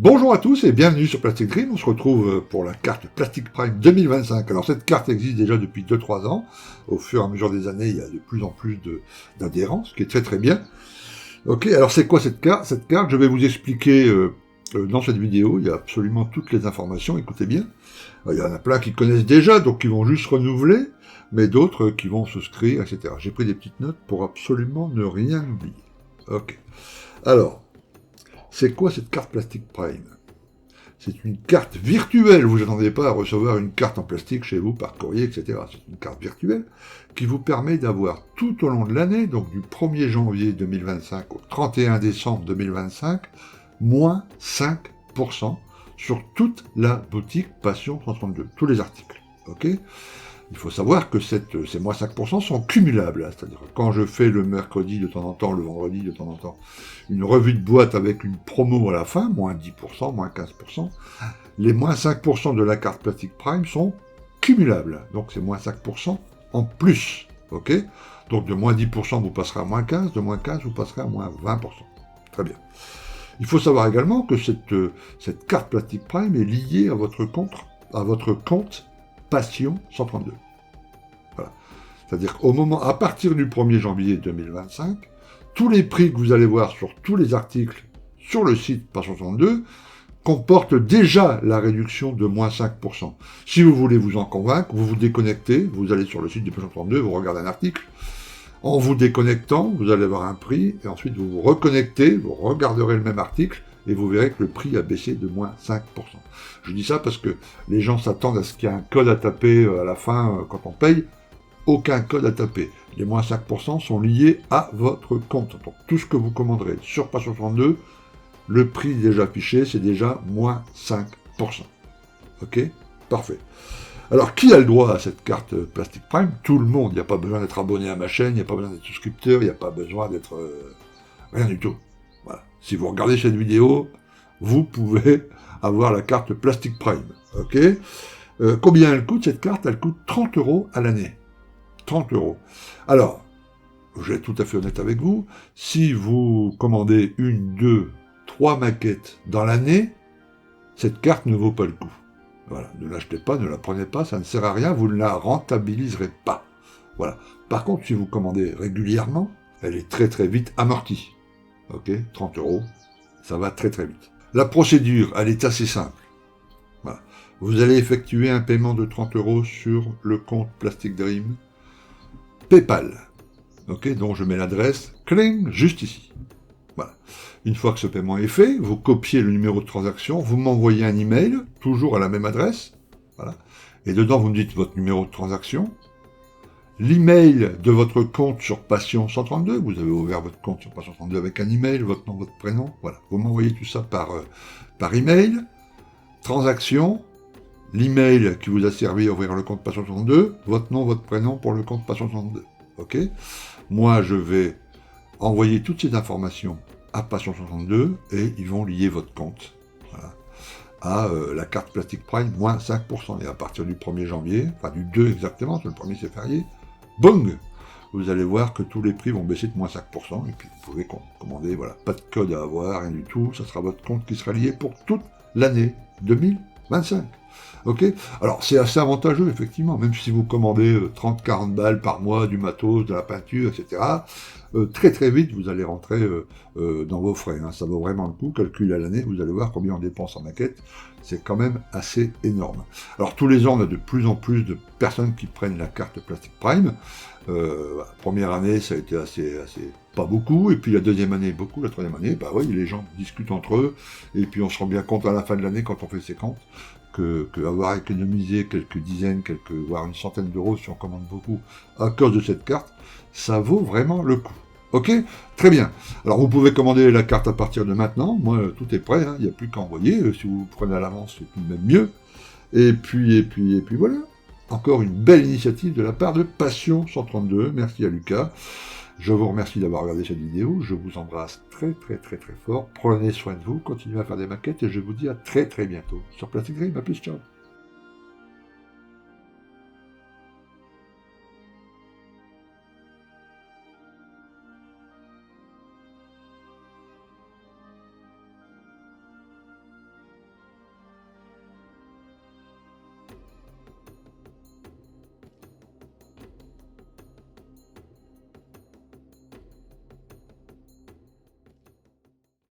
Bonjour à tous et bienvenue sur Plastic Dream. On se retrouve pour la carte Plastic Prime 2025. Alors cette carte existe déjà depuis 2-3 ans. Au fur et à mesure des années, il y a de plus en plus d'adhérents, ce qui est très très bien. Ok, alors c'est quoi cette carte? Cette carte, je vais vous expliquer dans cette vidéo. Il y a absolument toutes les informations, écoutez bien. Il y en a plein qui connaissent déjà, donc qui vont juste renouveler, mais d'autres qui vont souscrire, etc. J'ai pris des petites notes pour absolument ne rien oublier. Ok. Alors, c'est quoi cette carte Plastic Prime? C'est une carte virtuelle, vous n'attendez pas à recevoir une carte en plastique chez vous par courrier, etc. C'est une carte virtuelle qui vous permet d'avoir tout au long de l'année, donc du 1er janvier 2025 au 31 décembre 2025, moins 5% sur toute la boutique Passion 132, tous les articles. Ok ? Il faut savoir que ces moins 5% sont cumulables, c'est-à-dire que quand je fais le mercredi de temps en temps, le vendredi de temps en temps, une revue de boîte avec une promo à la fin, moins 10%, moins 15%, les moins 5% de la carte Plastic Prime sont cumulables, donc c'est moins 5% en plus, ok ? Donc de moins 10%, vous passerez à moins 15%, de moins 15%, vous passerez à moins 20%. Très bien. Il faut savoir également que cette carte Plastic Prime est liée à votre compte Passion 132. Voilà. C'est-à-dire à partir du 1er janvier 2025, tous les prix que vous allez voir sur tous les articles sur le site Passion 132 comportent déjà la réduction de moins 5%. Si vous voulez vous en convaincre, vous vous déconnectez, vous allez sur le site de Passion 132, vous regardez un article. En vous déconnectant, vous allez avoir un prix, et ensuite vous vous reconnectez, vous regarderez le même article, et vous verrez que le prix a baissé de moins 5%. Je dis ça parce que les gens s'attendent à ce qu'il y ait un code à taper à la fin quand on paye. Aucun code à taper. Les moins 5% sont liés à votre compte. Donc tout ce que vous commanderez sur Passion 32, le prix déjà affiché, c'est déjà moins 5%. Ok ? Parfait. Alors, qui a le droit à cette carte Plastic Prime? Tout le monde. Il n'y a pas besoin d'être abonné à ma chaîne, il n'y a pas besoin d'être souscripteur, il n'y a pas besoin d'être... rien du tout. Voilà. Si vous regardez cette vidéo, vous pouvez avoir la carte Plastic Prime. Ok ? Combien elle coûte cette carte? Elle coûte 30 € à l'année. 30 €. Alors, je vais être tout à fait honnête avec vous, si vous commandez 1, 2, 3 maquettes dans l'année, cette carte ne vaut pas le coup. Voilà, ne l'achetez pas, ne la prenez pas, ça ne sert à rien, vous ne la rentabiliserez pas. Voilà. Par contre, si vous commandez régulièrement, elle est très très vite amortie. Ok, 30 €, ça va très très vite. La procédure, elle est assez simple. Voilà. Vous allez effectuer un paiement de 30 € sur le compte Plastic Dream PayPal. Ok, dont je mets l'adresse, cling, juste ici. Voilà. Une fois que ce paiement est fait, vous copiez le numéro de transaction, vous m'envoyez un email, toujours à la même adresse, voilà. Et dedans, vous me dites votre numéro de transaction, l'email de votre compte sur Passion 132, vous avez ouvert votre compte sur Passion 132 avec un email, votre nom, votre prénom, voilà. Vous m'envoyez tout ça par email, transaction, l'email qui vous a servi à ouvrir le compte Passion 132, votre nom, votre prénom pour le compte Passion 132. Ok ? Moi, je vais envoyer toutes ces informations à Passion 132 et ils vont lier votre compte à la carte Plastic Prime, moins 5%. Et à partir du 1er janvier, enfin du 2 exactement, parce que le 1er c'est férié, boum, vous allez voir que tous les prix vont baisser de moins 5%, et puis vous pouvez commander, voilà, pas de code à avoir, rien du tout, ça sera votre compte qui sera lié pour toute l'année 2025. Ok ? Alors, c'est assez avantageux, effectivement, même si vous commandez 30-40 balles par mois, du matos, de la peinture, etc., très très vite, vous allez rentrer dans vos frais. Hein. Ça vaut vraiment le coup. Calcul à l'année, vous allez voir combien on dépense en maquette. C'est quand même assez énorme. Alors, tous les ans, on a de plus en plus de personnes qui prennent la carte Plastic Prime. La première année, ça a été assez pas beaucoup, et puis la deuxième année, beaucoup, la troisième année, bah oui, les gens discutent entre eux, et puis on se rend bien compte à la fin de l'année, quand on fait ses comptes, que avoir économisé quelques dizaines, voire une centaine d'euros, si on commande beaucoup, à cause de cette carte, ça vaut vraiment le coup. Ok ? Très bien. Alors vous pouvez commander la carte à partir de maintenant, moi tout est prêt, hein, il n'y a plus qu'à envoyer, si vous prenez à l'avance, c'est tout de même mieux. Et puis voilà. Encore une belle initiative de la part de Passion 132, merci à Lucas. Je vous remercie d'avoir regardé cette vidéo, je vous embrasse très très très très fort, prenez soin de vous, continuez à faire des maquettes et je vous dis à très très bientôt sur Plastic Dream, à plus, ciao.